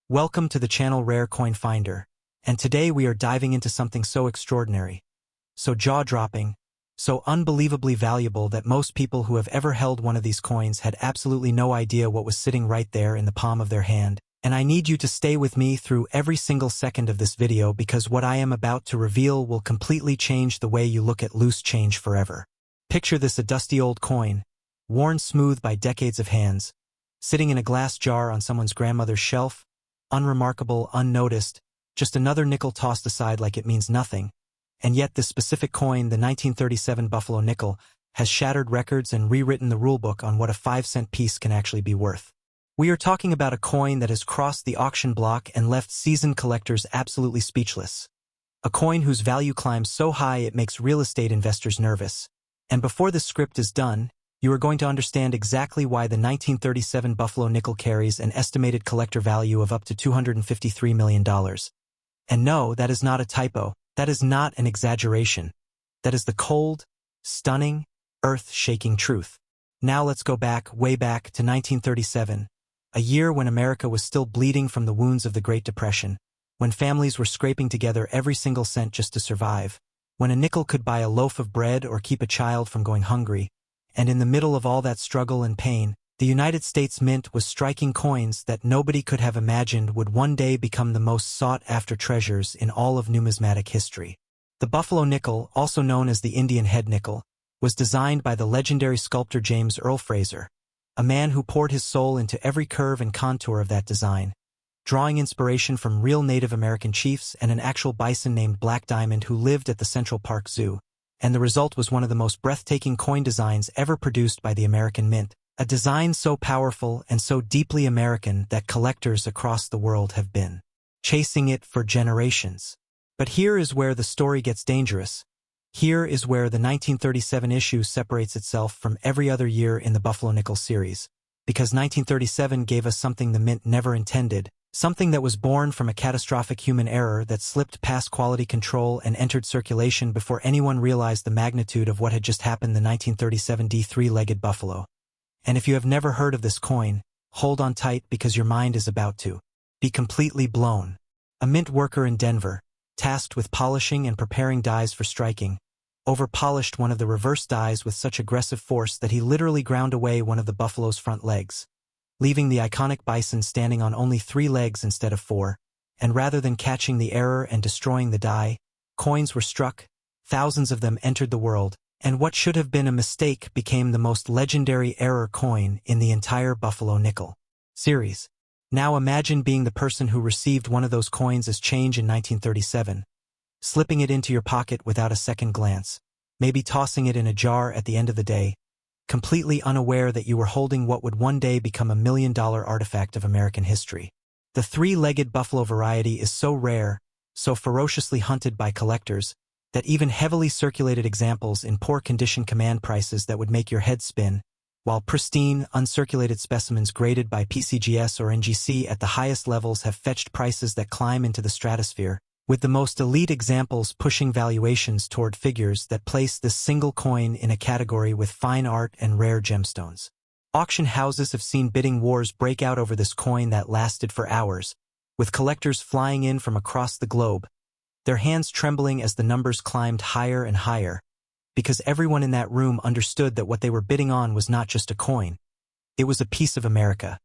Welcome to the channel Rare Coin Finder, and today we are diving into something so extraordinary, so jaw-dropping, so unbelievably valuable that most people who have ever held one of these coins had absolutely no idea what was sitting right there in the palm of their hand. And I need you to stay with me through every single second of this video because what I am about to reveal will completely change the way you look at loose change forever. Picture this: a dusty old coin, worn smooth by decades of hands, sitting in a glass jar on someone's grandmother's shelf, unremarkable, unnoticed, just another nickel tossed aside like it means nothing. And yet this specific coin, the 1937 Buffalo nickel, has shattered records and rewritten the rulebook on what a 5-cent piece can actually be worth. We are talking about a coin that has crossed the auction block and left seasoned collectors absolutely speechless. A coin whose value climbs so high it makes real estate investors nervous. And before this script is done, you are going to understand exactly why the 1937 Buffalo nickel carries an estimated collector value of up to $253 million. And no, that is not a typo. That is not an exaggeration. That is the cold, stunning, earth-shaking truth. Now let's go back, way back to 1937, a year when America was still bleeding from the wounds of the Great Depression, when families were scraping together every single cent just to survive, when a nickel could buy a loaf of bread or keep a child from going hungry. And in the middle of all that struggle and pain, the United States Mint was striking coins that nobody could have imagined would one day become the most sought-after treasures in all of numismatic history. The Buffalo nickel, also known as the Indian head nickel, was designed by the legendary sculptor James Earl Fraser, a man who poured his soul into every curve and contour of that design, drawing inspiration from real Native American chiefs and an actual bison named Black Diamond who lived at the Central Park Zoo. And the result was one of the most breathtaking coin designs ever produced by the American Mint, a design so powerful and so deeply American that collectors across the world have been chasing it for generations. But here is where the story gets dangerous. Here is where the 1937 issue separates itself from every other year in the Buffalo nickel series, because 1937 gave us something the Mint never intended, something that was born from a catastrophic human error that slipped past quality control and entered circulation before anyone realized the magnitude of what had just happened. The 1937 three-legged buffalo. And if you have never heard of this coin, hold on tight because your mind is about to be completely blown. A mint worker in Denver, tasked with polishing and preparing dies for striking, over-polished one of the reverse dies with such aggressive force that he literally ground away one of the buffalo's front legs, leaving the iconic bison standing on only 3 legs instead of 4, and rather than catching the error and destroying the die, coins were struck, thousands of them entered the world, and what should have been a mistake became the most legendary error coin in the entire Buffalo nickel series. Now imagine being the person who received one of those coins as change in 1937, slipping it into your pocket without a second glance, maybe tossing it in a jar at the end of the day, completely unaware that you were holding what would one day become a $1 million artifact of American history. The 3-legged buffalo variety is so rare, so ferociously hunted by collectors, that even heavily circulated examples in poor condition command prices that would make your head spin, while pristine, uncirculated specimens graded by PCGS or NGC at the highest levels have fetched prices that climb into the stratosphere, with the most elite examples pushing valuations toward figures that place this single coin in a category with fine art and rare gemstones. Auction houses have seen bidding wars break out over this coin that lasted for hours, with collectors flying in from across the globe, their hands trembling as the numbers climbed higher and higher, because everyone in that room understood that what they were bidding on was not just a coin. It was a piece of America,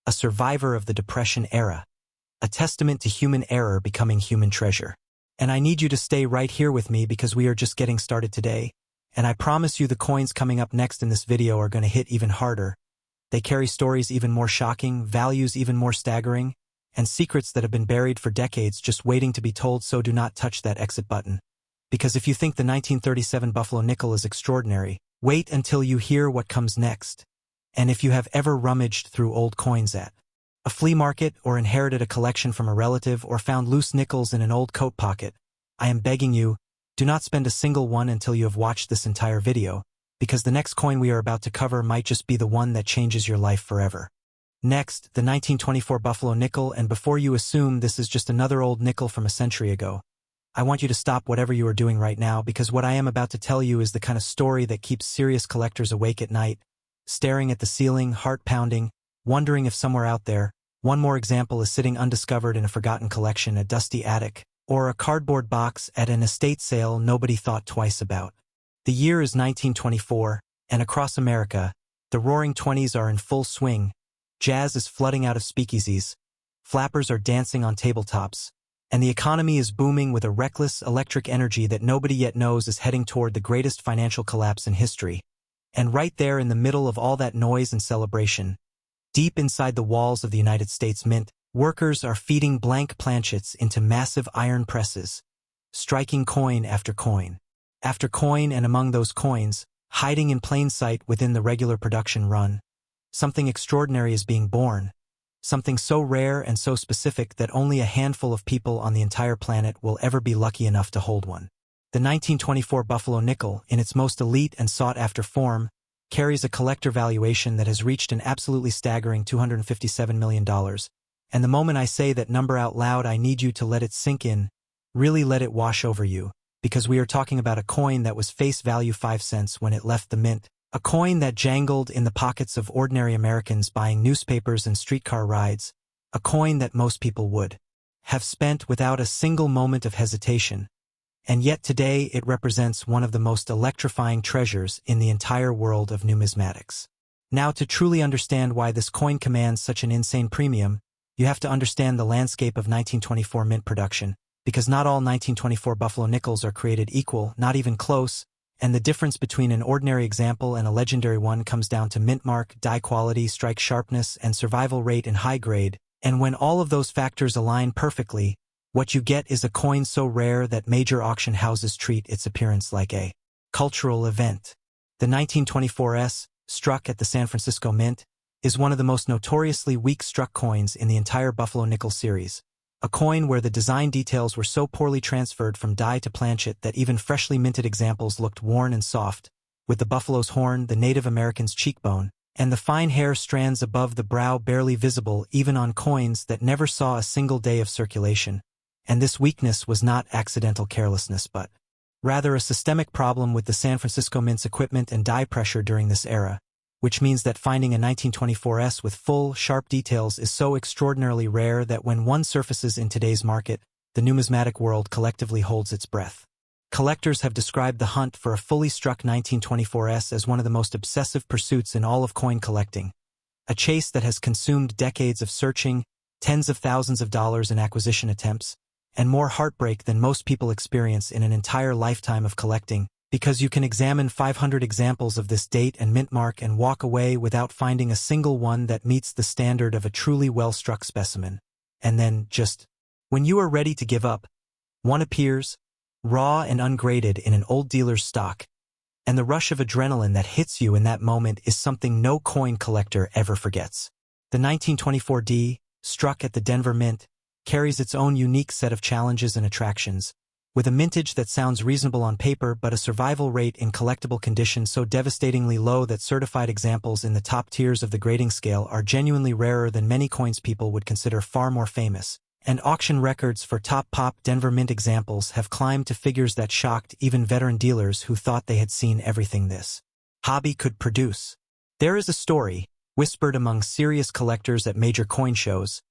a survivor of the Depression era, a testament to human error becoming human treasure. And I need you to stay right here with me because we are just getting started today, and I promise you the coins coming up next in this video are going to hit even harder. They carry stories even more shocking, values even more staggering, and secrets that have been buried for decades just waiting to be told, so do not touch that exit button. Because if you think the 1937 Buffalo nickel is extraordinary, wait until you hear what comes next. And if you have ever rummaged through old coins at a flea market or inherited a collection from a relative or found loose nickels in an old coat pocket, I am begging you, do not spend a single one until you have watched this entire video, because the next coin we are about to cover might just be the one that changes your life forever. Next, the 1924 Buffalo nickel, and before you assume this is just another old nickel from a century ago, I want you to stop whatever you are doing right now because what I am about to tell you is the kind of story that keeps serious collectors awake at night, staring at the ceiling, heart pounding, wondering if somewhere out there, One more example is sitting undiscovered in a forgotten collection, a dusty attic, or a cardboard box at an estate sale nobody thought twice about. The year is 1924, and across America, the roaring 20s are in full swing. Jazz is flooding out of speakeasies, flappers are dancing on tabletops, and the economy is booming with a reckless electric energy that nobody yet knows is heading toward the greatest financial collapse in history. And right there in the middle of all that noise and celebration, deep inside the walls of the United States Mint, workers are feeding blank planchets into massive iron presses, striking coin after coin. After coin, and among those coins, hiding in plain sight within the regular production run, something extraordinary is being born, something so rare and so specific that only a handful of people on the entire planet will ever be lucky enough to hold one. The 1924 Buffalo nickel, in its most elite and sought-after form, carries a collector valuation that has reached an absolutely staggering $257 million. And the moment I say that number out loud, I need you to let it sink in, really let it wash over you, because we are talking about a coin that was face value 5 cents when it left the mint, a coin that jangled in the pockets of ordinary Americans buying newspapers and streetcar rides, a coin that most people would have spent without a single moment of hesitation. And yet today it represents one of the most electrifying treasures in the entire world of numismatics. Now, to truly understand why this coin commands such an insane premium, you have to understand the landscape of 1924 mint production, because not all 1924 Buffalo nickels are created equal, not even close, and the difference between an ordinary example and a legendary one comes down to mint mark, die quality, strike sharpness, and survival rate in high grade, and when all of those factors align perfectly, what you get is a coin so rare that major auction houses treat its appearance like a cultural event. The 1924S, struck at the San Francisco Mint, is one of the most notoriously weak-struck coins in the entire Buffalo nickel series, a coin where the design details were so poorly transferred from die to planchet that even freshly minted examples looked worn and soft, with the buffalo's horn, the Native American's cheekbone, and the fine hair strands above the brow barely visible even on coins that never saw a single day of circulation. And this weakness was not accidental carelessness but rather a systemic problem with the San Francisco Mint's equipment and die pressure during this era, which means that finding a 1924S with full, sharp details is so extraordinarily rare that when one surfaces in today's market, the numismatic world collectively holds its breath. Collectors have described the hunt for a fully struck 1924S as one of the most obsessive pursuits in all of coin collecting, a chase that has consumed decades of searching, tens of thousands of dollars in acquisition attempts, and more heartbreak than most people experience in an entire lifetime of collecting, because you can examine 500 examples of this date and mint mark and walk away without finding a single one that meets the standard of a truly well-struck specimen. And then, just when you are ready to give up, one appears, raw and ungraded in an old dealer's stock, and the rush of adrenaline that hits you in that moment is something no coin collector ever forgets. The 1924D, struck at the Denver Mint, carries its own unique set of challenges and attractions, with a mintage that sounds reasonable on paper but a survival rate in collectible condition so devastatingly low that certified examples in the top tiers of the grading scale are genuinely rarer than many coins people would consider far more famous, and auction records for top pop Denver Mint examples have climbed to figures that shocked even veteran dealers who thought they had seen everything this hobby could produce. There is a story, whispered among serious collectors at major coin shows,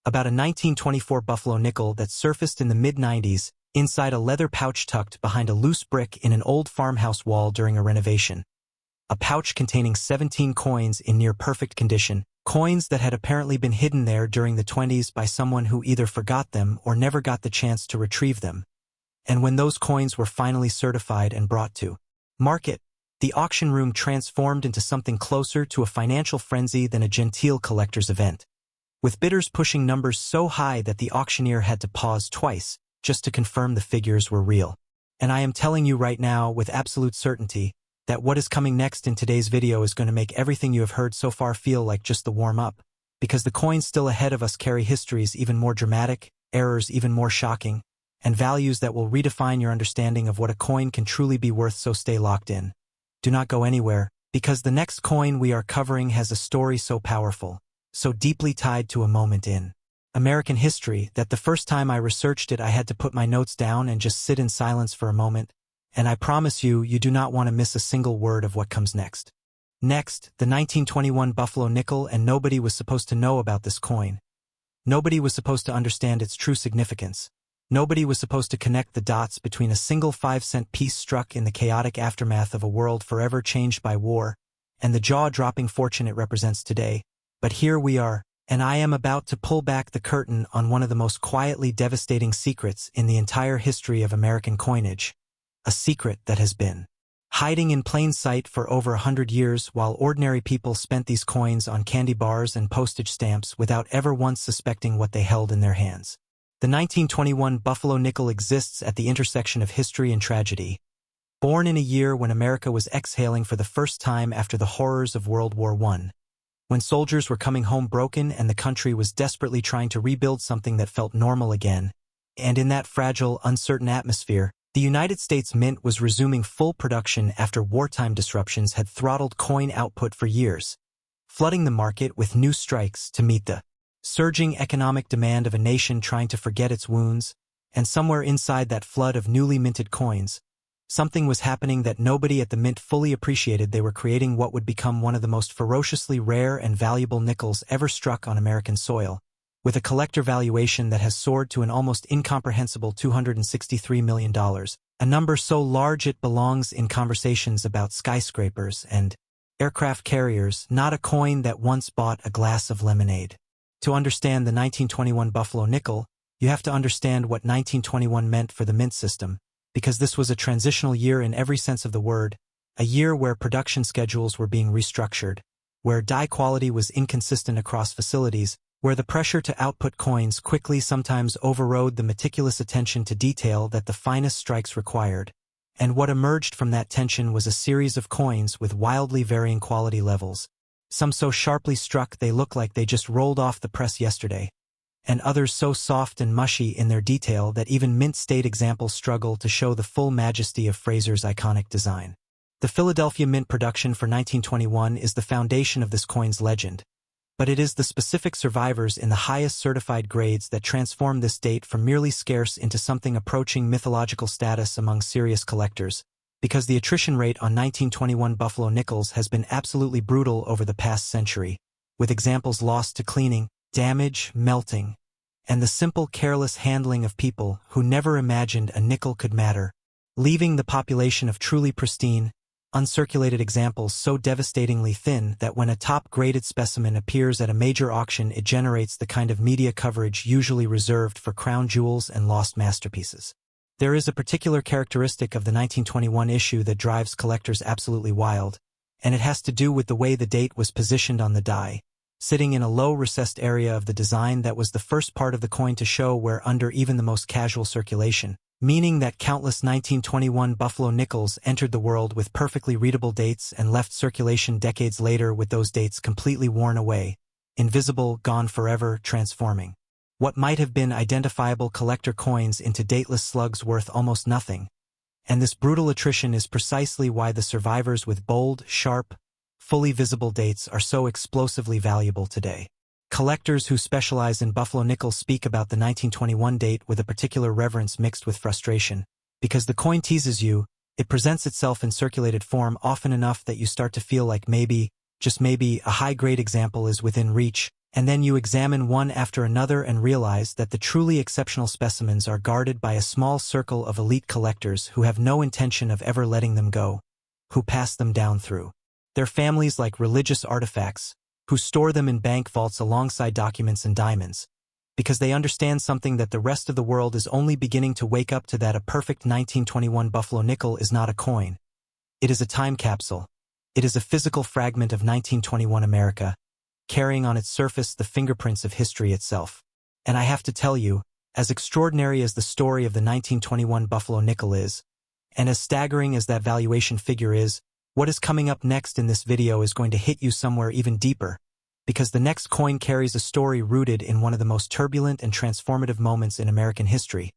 about a 1924 Buffalo nickel that surfaced in the mid-90s inside a leather pouch tucked behind a loose brick in an old farmhouse wall during a renovation. A pouch containing 17 coins in near-perfect condition, coins that had apparently been hidden there during the 20s by someone who either forgot them or never got the chance to retrieve them. And when those coins were finally certified and brought to market, the auction room transformed into something closer to a financial frenzy than a genteel collector's event, with bidders pushing numbers so high that the auctioneer had to pause twice just to confirm the figures were real. And I am telling you right now with absolute certainty that what is coming next in today's video is going to make everything you have heard so far feel like just the warm-up, because the coins still ahead of us carry histories even more dramatic, errors even more shocking, and values that will redefine your understanding of what a coin can truly be worth, so stay locked in. Do not go anywhere, because the next coin we are covering has a story so powerful, so deeply tied to a moment in American history that the first time I researched it I had to put my notes down and just sit in silence for a moment, and I promise you, you do not want to miss a single word of what comes next. Next, the 1921 Buffalo nickel, and nobody was supposed to know about this coin, Nobody was supposed to understand its true significance. Nobody was supposed to connect the dots between a single 5-cent piece struck in the chaotic aftermath of a world forever changed by war and the jaw-dropping fortune it represents today. But here we are, and I am about to pull back the curtain on one of the most quietly devastating secrets in the entire history of American coinage. A secret that has been hiding in plain sight for over 100 years while ordinary people spent these coins on candy bars and postage stamps without ever once suspecting what they held in their hands. The 1921 Buffalo nickel exists at the intersection of history and tragedy. Born in a year when America was exhaling for the first time after the horrors of World War I, when soldiers were coming home broken and the country was desperately trying to rebuild something that felt normal again, and in that fragile, uncertain atmosphere, the United States Mint was resuming full production after wartime disruptions had throttled coin output for years, flooding the market with new strikes to meet the surging economic demand of a nation trying to forget its wounds. And somewhere inside that flood of newly minted coins, something was happening that nobody at the Mint fully appreciated. They were creating what would become one of the most ferociously rare and valuable nickels ever struck on American soil, with a collector valuation that has soared to an almost incomprehensible $263 million, a number so large it belongs in conversations about skyscrapers and aircraft carriers, not a coin that once bought a glass of lemonade. To understand the 1921 Buffalo nickel, you have to understand what 1921 meant for the Mint system, because this was a transitional year in every sense of the word, a year where production schedules were being restructured, where die quality was inconsistent across facilities, where the pressure to output coins quickly sometimes overrode the meticulous attention to detail that the finest strikes required. And what emerged from that tension was a series of coins with wildly varying quality levels, some so sharply struck they look like they just rolled off the press yesterday, and others so soft and mushy in their detail that even Mint State examples struggle to show the full majesty of Fraser's iconic design. The Philadelphia Mint production for 1921 is the foundation of this coin's legend, but it is the specific survivors in the highest certified grades that transform this date from merely scarce into something approaching mythological status among serious collectors, because the attrition rate on 1921 Buffalo nickels has been absolutely brutal over the past century, with examples lost to cleaning, damage, melting, and the simple careless handling of people who never imagined a nickel could matter, leaving the population of truly pristine, uncirculated examples so devastatingly thin that when a top-graded specimen appears at a major auction it generates the kind of media coverage usually reserved for crown jewels and lost masterpieces. There is a particular characteristic of the 1921 issue that drives collectors absolutely wild, and it has to do with the way the date was positioned on the die, sitting in a low recessed area of the design that was the first part of the coin to show where under even the most casual circulation, meaning that countless 1921 Buffalo nickels entered the world with perfectly readable dates and left circulation decades later with those dates completely worn away, invisible, gone forever, transforming what might have been identifiable collector coins into dateless slugs worth almost nothing. And this brutal attrition is precisely why the survivors with bold, sharp, fully visible dates are so explosively valuable today. Collectors who specialize in Buffalo nickels speak about the 1921 date with a particular reverence mixed with frustration, because the coin teases you. It presents itself in circulated form often enough that you start to feel like maybe, just maybe, a high-grade example is within reach, and then you examine one after another and realize that the truly exceptional specimens are guarded by a small circle of elite collectors who have no intention of ever letting them go, who pass them down through their families like religious artifacts, who store them in bank vaults alongside documents and diamonds, because they understand something that the rest of the world is only beginning to wake up to, that a perfect 1921 Buffalo nickel is not a coin. It is a time capsule. It is a physical fragment of 1921 America, carrying on its surface the fingerprints of history itself. And I have to tell you, as extraordinary as the story of the 1921 Buffalo nickel is, and as staggering as that valuation figure is, what is coming up next in this video is going to hit you somewhere even deeper, because the next coin carries a story rooted in one of the most turbulent and transformative moments in American history,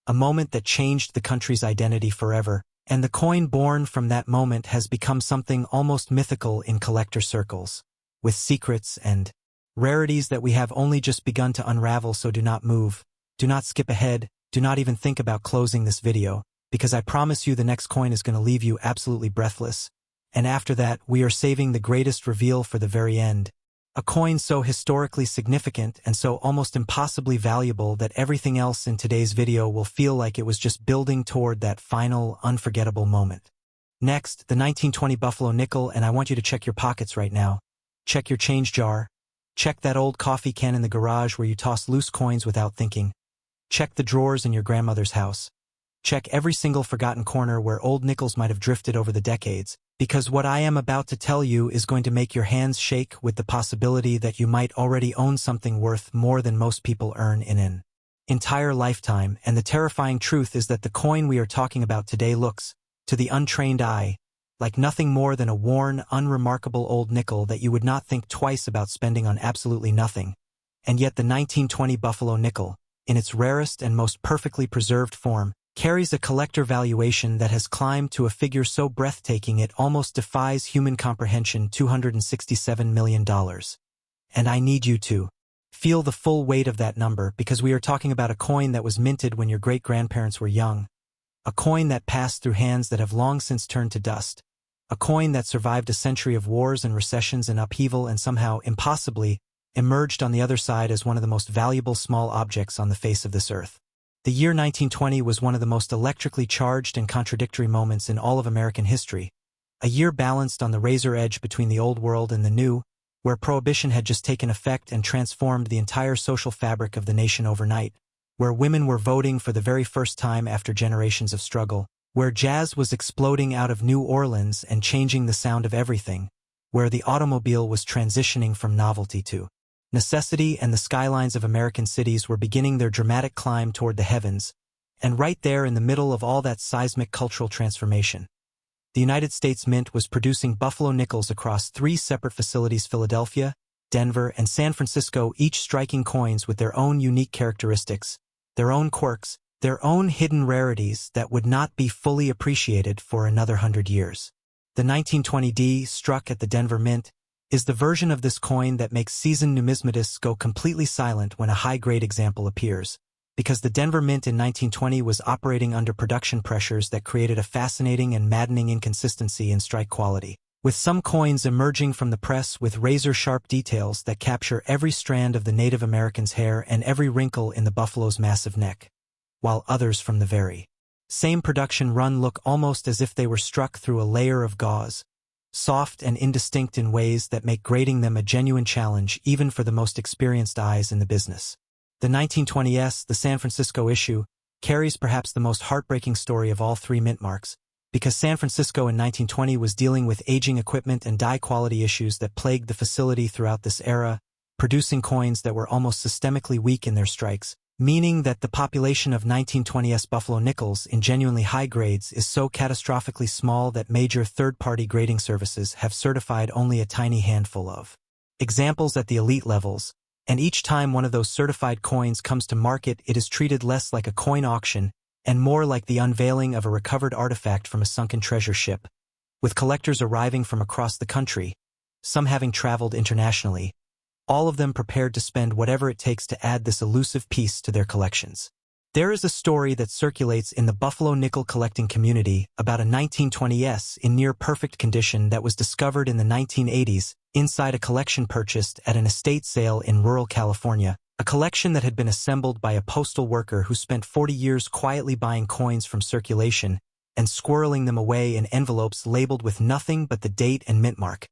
a moment that changed the country's identity forever, and the coin born from that moment has become something almost mythical in collector circles, with secrets and rarities that we have only just begun to unravel. So do not move, do not skip ahead, do not even think about closing this video, because I promise you the next coin is going to leave you absolutely breathless. And after that, we are saving the greatest reveal for the very end. A coin so historically significant and so almost impossibly valuable that everything else in today's video will feel like it was just building toward that final, unforgettable moment. Next, the 1920 Buffalo nickel, and I want you to check your pockets right now. Check your change jar. Check that old coffee can in the garage where you toss loose coins without thinking. Check the drawers in your grandmother's house. Check every single forgotten corner where old nickels might have drifted over the decades, because what I am about to tell you is going to make your hands shake with the possibility that you might already own something worth more than most people earn in an entire lifetime, and the terrifying truth is that the coin we are talking about today looks, to the untrained eye, like nothing more than a worn, unremarkable old nickel that you would not think twice about spending on absolutely nothing. And yet the 1920 Buffalo nickel, in its rarest and most perfectly preserved form, carries a collector valuation that has climbed to a figure so breathtaking it almost defies human comprehension: $267 million. And I need you to feel the full weight of that number, because we are talking about a coin that was minted when your great-grandparents were young, a coin that passed through hands that have long since turned to dust, a coin that survived a century of wars and recessions and upheaval and somehow, impossibly, emerged on the other side as one of the most valuable small objects on the face of this earth. The year 1920 was one of the most electrically charged and contradictory moments in all of American history, a year balanced on the razor edge between the old world and the new, where Prohibition had just taken effect and transformed the entire social fabric of the nation overnight, where women were voting for the very first time after generations of struggle, where jazz was exploding out of New Orleans and changing the sound of everything, where the automobile was transitioning from novelty to necessity, and the skylines of American cities were beginning their dramatic climb toward the heavens, and right there in the middle of all that seismic cultural transformation, the United States Mint was producing Buffalo nickels across 3 separate facilities: Philadelphia, Denver, and San Francisco, each striking coins with their own unique characteristics, their own quirks, their own hidden rarities that would not be fully appreciated for another 100 years. The 1920D, struck at the Denver Mint, is the version of this coin that makes seasoned numismatists go completely silent when a high-grade example appears, because the Denver Mint in 1920 was operating under production pressures that created a fascinating and maddening inconsistency in strike quality, with some coins emerging from the press with razor-sharp details that capture every strand of the Native American's hair and every wrinkle in the buffalo's massive neck, while others from the very same production run look almost as if they were struck through a layer of gauze, soft and indistinct in ways that make grading them a genuine challenge even for the most experienced eyes in the business. The 1920s, the San Francisco issue, carries perhaps the most heartbreaking story of all 3 mint marks, because San Francisco in 1920 was dealing with aging equipment and die quality issues that plagued the facility throughout this era, producing coins that were almost systemically weak in their strikes, meaning that the population of 1920s Buffalo nickels in genuinely high grades is so catastrophically small that major third-party grading services have certified only a tiny handful of examples at the elite levels, and each time one of those certified coins comes to market, it is treated less like a coin auction and more like the unveiling of a recovered artifact from a sunken treasure ship, with collectors arriving from across the country, some having traveled internationally, all of them prepared to spend whatever it takes to add this elusive piece to their collections. There is a story that circulates in the Buffalo nickel collecting community about a 1920s in near-perfect condition that was discovered in the 1980s inside a collection purchased at an estate sale in rural California, a collection that had been assembled by a postal worker who spent 40 years quietly buying coins from circulation and squirreling them away in envelopes labeled with nothing but the date and mint mark.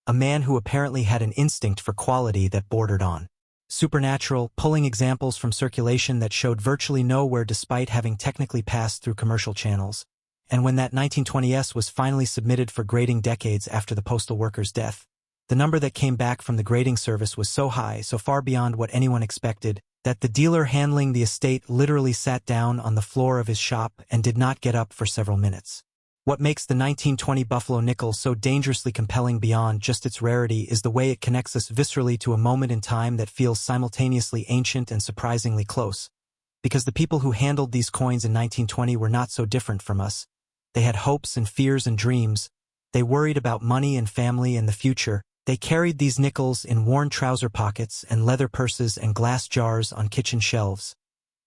A man who apparently had an instinct for quality that bordered on supernatural, pulling examples from circulation that showed virtually nowhere despite having technically passed through commercial channels. And when that 1920s was finally submitted for grading decades after the postal worker's death, the number that came back from the grading service was so high, so far beyond what anyone expected, that the dealer handling the estate literally sat down on the floor of his shop and did not get up for several minutes. What makes the 1920 Buffalo nickel so dangerously compelling beyond just its rarity is the way it connects us viscerally to a moment in time that feels simultaneously ancient and surprisingly close. Because the people who handled these coins in 1920 were not so different from us. They had hopes and fears and dreams. They worried about money and family and the future. They carried these nickels in worn trouser pockets and leather purses and glass jars on kitchen shelves,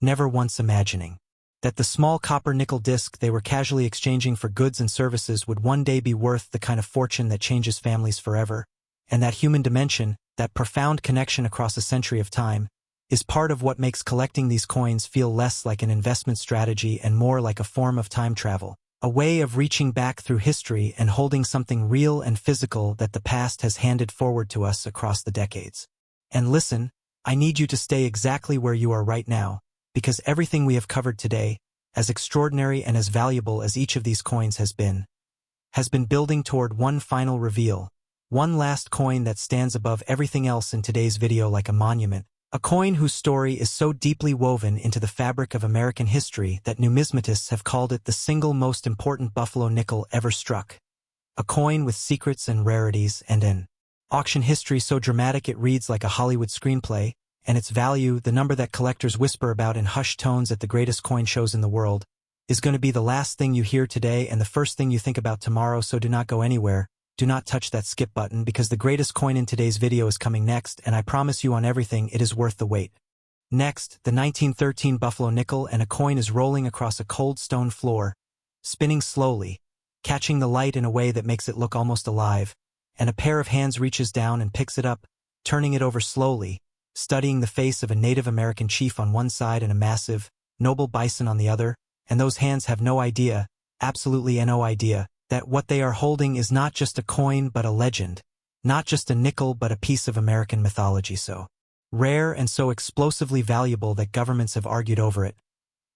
never once imagining that the small copper nickel disc they were casually exchanging for goods and services would one day be worth the kind of fortune that changes families forever, and that human dimension, that profound connection across a century of time, is part of what makes collecting these coins feel less like an investment strategy and more like a form of time travel, a way of reaching back through history and holding something real and physical that the past has handed forward to us across the decades. And listen, I need you to stay exactly where you are right now, because everything we have covered today, as extraordinary and as valuable as each of these coins has been building toward one final reveal, one last coin that stands above everything else in today's video like a monument, a coin whose story is so deeply woven into the fabric of American history that numismatists have called it the single most important buffalo nickel ever struck. A coin with secrets and rarities and an auction history so dramatic it reads like a Hollywood screenplay, and its value, the number that collectors whisper about in hushed tones at the greatest coin shows in the world, is going to be the last thing you hear today and the first thing you think about tomorrow, so do not go anywhere. Do not touch that skip button because the greatest coin in today's video is coming next, and I promise you on everything it is worth the wait. Next, the 1913 Buffalo nickel, and a coin is rolling across a cold stone floor, spinning slowly, catching the light in a way that makes it look almost alive, and a pair of hands reaches down and picks it up, turning it over slowly, studying the face of a Native American chief on one side and a massive, noble bison on the other, and those hands have no idea, absolutely no idea, that what they are holding is not just a coin but a legend, not just a nickel but a piece of American mythology so rare and so explosively valuable that governments have argued over it.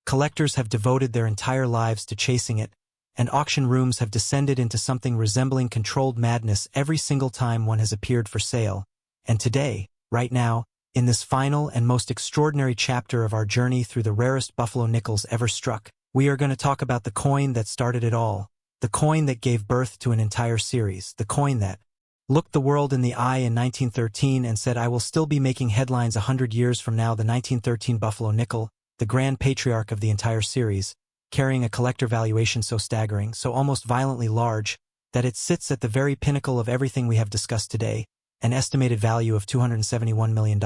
Collectors have devoted their entire lives to chasing it, and auction rooms have descended into something resembling controlled madness every single time one has appeared for sale. And today, right now, in this final and most extraordinary chapter of our journey through the rarest buffalo nickels ever struck, we are going to talk about the coin that started it all, the coin that gave birth to an entire series, the coin that looked the world in the eye in 1913 and said, "I will still be making headlines 100 years from now." The 1913 Buffalo nickel, the grand patriarch of the entire series, carrying a collector valuation so staggering, so almost violently large, that it sits at the very pinnacle of everything we have discussed today, an estimated value of $271 million,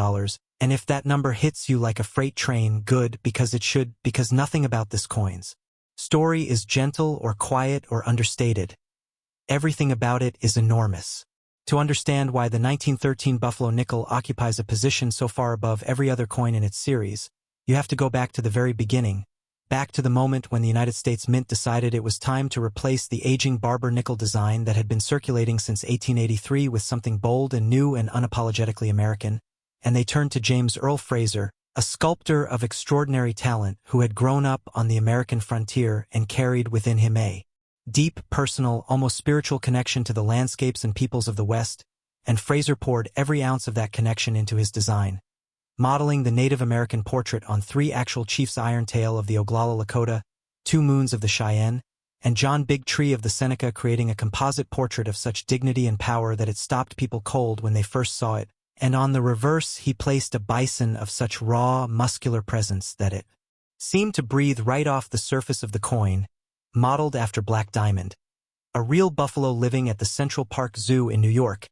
and if that number hits you like a freight train, good, because it should, because nothing about this coin's story is gentle or quiet or understated. Everything about it is enormous. To understand why the 1913 Buffalo nickel occupies a position so far above every other coin in its series, you have to go back to the very beginning, back to the moment when the United States Mint decided it was time to replace the aging barber nickel design that had been circulating since 1883 with something bold and new and unapologetically American, and they turned to James Earl Fraser, a sculptor of extraordinary talent who had grown up on the American frontier and carried within him a deep, personal, almost spiritual connection to the landscapes and peoples of the West, and Fraser poured every ounce of that connection into his design, modeling the Native American portrait on 3 actual chiefs: Iron Tail of the Oglala Lakota, 2 Moons of the Cheyenne, and John Big Tree of the Seneca, creating a composite portrait of such dignity and power that it stopped people cold when they first saw it, and on the reverse he placed a bison of such raw, muscular presence that it seemed to breathe right off the surface of the coin, modeled after Black Diamond, a real buffalo living at the Central Park Zoo in New York.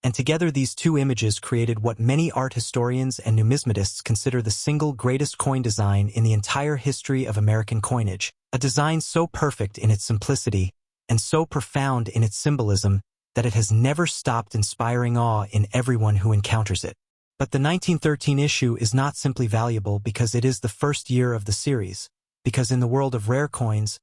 And together these two images created what many art historians and numismatists consider the single greatest coin design in the entire history of American coinage, a design so perfect in its simplicity and so profound in its symbolism that it has never stopped inspiring awe in everyone who encounters it. But the 1913 issue is not simply valuable because it is the first year of the series, because in the world of rare coins,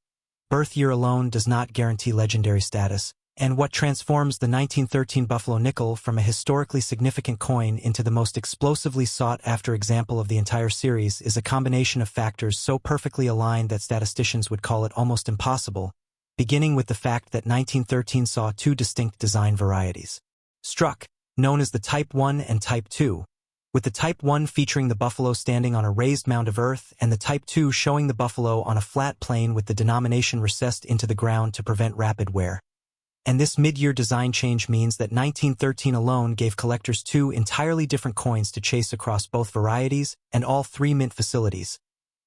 birth year alone does not guarantee legendary status, and what transforms the 1913 Buffalo nickel from a historically significant coin into the most explosively sought-after example of the entire series is a combination of factors so perfectly aligned that statisticians would call it almost impossible, beginning with the fact that 1913 saw 2 distinct design varieties struck, known as the Type 1 and Type 2, with the Type 1 featuring the buffalo standing on a raised mound of earth and the Type 2 showing the buffalo on a flat plain with the denomination recessed into the ground to prevent rapid wear. And this mid-year design change means that 1913 alone gave collectors 2 entirely different coins to chase across both varieties and all 3 mint facilities,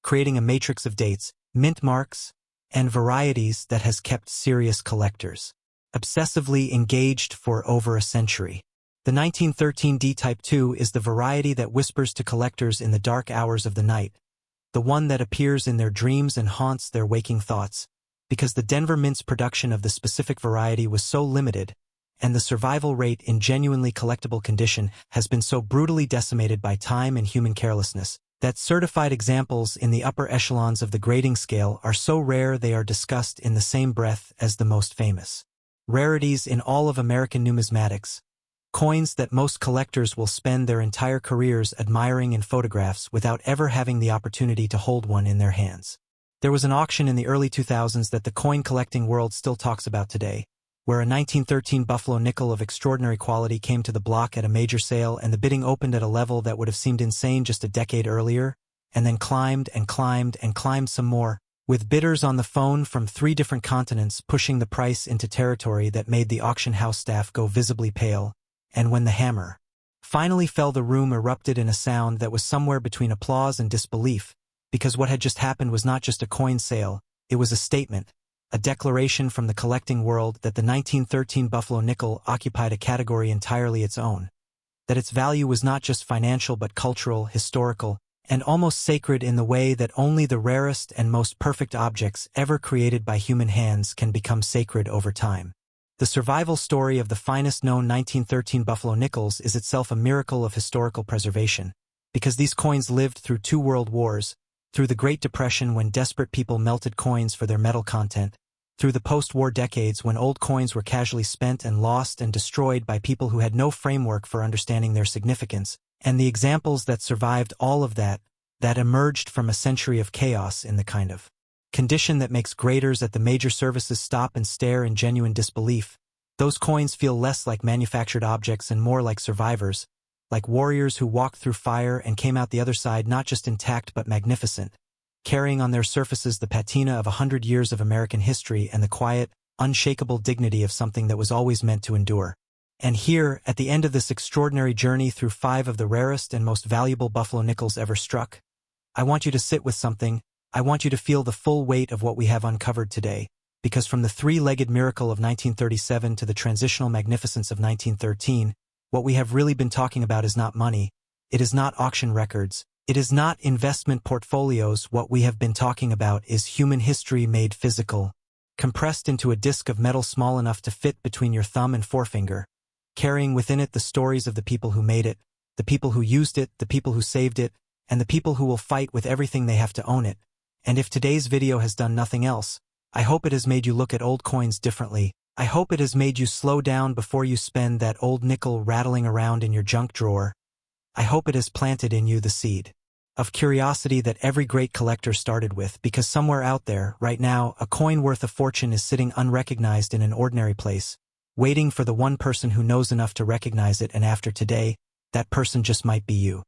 creating a matrix of dates, mint marks, and varieties that has kept serious collectors obsessively engaged for over a century. The 1913 D Type 2 is the variety that whispers to collectors in the dark hours of the night, the one that appears in their dreams and haunts their waking thoughts, because the Denver Mint's production of the specific variety was so limited, and the survival rate in genuinely collectible condition has been so brutally decimated by time and human carelessness that certified examples in the upper echelons of the grading scale are so rare they are discussed in the same breath as the most famous rarities in all of American numismatics, coins that most collectors will spend their entire careers admiring in photographs without ever having the opportunity to hold one in their hands. There was an auction in the early 2000s that the coin collecting world still talks about today, where a 1913 Buffalo nickel of extraordinary quality came to the block at a major sale and the bidding opened at a level that would have seemed insane just a decade earlier, and then climbed and climbed and climbed some more, with bidders on the phone from 3 different continents pushing the price into territory that made the auction house staff go visibly pale, and when the hammer finally fell, the room erupted in a sound that was somewhere between applause and disbelief, because what had just happened was not just a coin sale, it was a statement, a declaration from the collecting world that the 1913 Buffalo nickel occupied a category entirely its own, that its value was not just financial but cultural, historical, and almost sacred in the way that only the rarest and most perfect objects ever created by human hands can become sacred over time. The survival story of the finest known 1913 Buffalo nickels is itself a miracle of historical preservation, because these coins lived through 2 world wars, through the Great Depression when desperate people melted coins for their metal content, through the post-war decades when old coins were casually spent and lost and destroyed by people who had no framework for understanding their significance, and the examples that survived all of that emerged from a century of chaos in the kind of condition that makes graders at the major services stop and stare in genuine disbelief. Those coins feel less like manufactured objects and more like survivors, like warriors who walked through fire and came out the other side not just intact but magnificent, carrying on their surfaces the patina of 100 years of American history and the quiet, unshakable dignity of something that was always meant to endure. And here, at the end of this extraordinary journey through 5 of the rarest and most valuable Buffalo nickels ever struck, I want you to sit with something. I want you to feel the full weight of what we have uncovered today, because from the 3-legged miracle of 1937 to the transitional magnificence of 1913, what we have really been talking about is not money, it is not auction records, it is not investment portfolios. What we have been talking about is human history made physical, compressed into a disc of metal small enough to fit between your thumb and forefinger, carrying within it the stories of the people who made it, the people who used it, the people who saved it, and the people who will fight with everything they have to own it. And if today's video has done nothing else, I hope it has made you look at old coins differently. I hope it has made you slow down before you spend that old nickel rattling around in your junk drawer. I hope it has planted in you the seed of curiosity that every great collector started with, because somewhere out there, right now, a coin worth a fortune is sitting unrecognized in an ordinary place, waiting for the one person who knows enough to recognize it, and after today, that person just might be you.